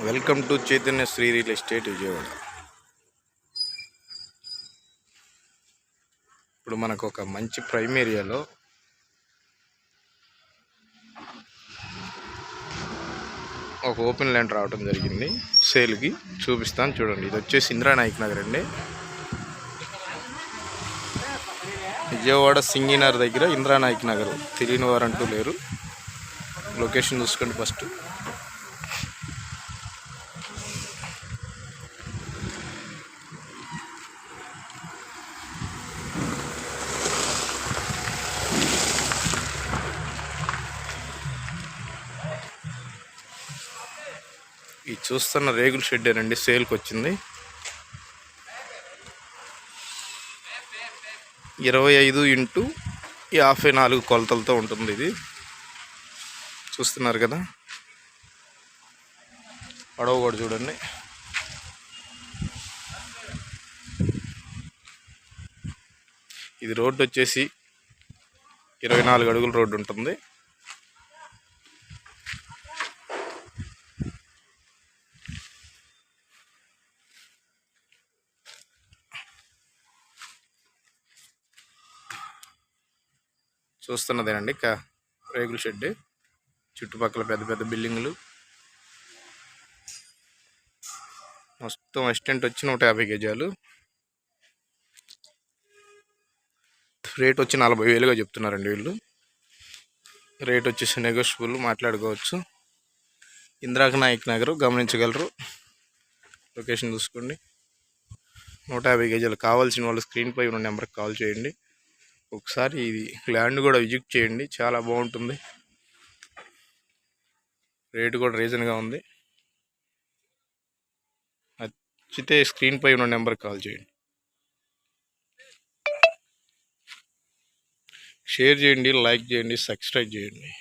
Welcome to Chaitanya Sri real estate Vijayawada. ఇప్పుడు మనకు ఒక మంచి ప్రైమ్ ఏరియాలో ఒక ఓపెన్ ల్యాండ్ రావడం జరిగింది. సేల్కి చూపిస్తాను చూడండి. ఇది వచ్చేసి ఇంద్రానాయక్ నగర్ అండి. విజయవాడ సింగినర్ దగ్గర ఇంద్రానాయక్ నగర్. తెలియని వారంటూ లేరు. లొకేషన్ చూసుకోండి ఫస్ట్. ఈ చూస్తున్న రేగుల షెడ్డేనండి సేల్కి వచ్చింది. 25x54 కొలతలతో ఉంటుంది. ఇది చూస్తున్నారు కదా. పడవ కూడా చూడండి. ఇది రోడ్డు వచ్చేసి 24 అడుగుల రోడ్డు ఉంటుంది. చూస్తున్నదేనండి రేగుల షెడ్. చుట్టుపక్కల పెద్ద పెద్ద బిల్డింగులు. మొత్తం ఎక్స్టెంట్ వచ్చి 150 గజాలు. రేట్ వచ్చి 40,000గా చెప్తున్నారండి వీళ్ళు. రేట్ వచ్చేసి నెగోషియబుల్, మాట్లాడుకోవచ్చు. ఇంద్రానాయక్ నగర్ గమనించగలరు. లొకేషన్ చూసుకోండి. 150 గజాలు. కావాల్సిన వాళ్ళు స్క్రీన్ పై ఉన్న నెంబర్కి కాల్ చేయండి. ఒకసారి ఇది ల్యాండ్ కూడా విజిట్ చేయండి, చాలా బాగుంటుంది. రేటు కూడా రీజన్గా ఉంది. నచ్చితే స్క్రీన్ పై ఉన్న నెంబర్కి కాల్ చేయండి. షేర్ చేయండి, లైక్ చేయండి, సబ్స్క్రైబ్ చేయండి.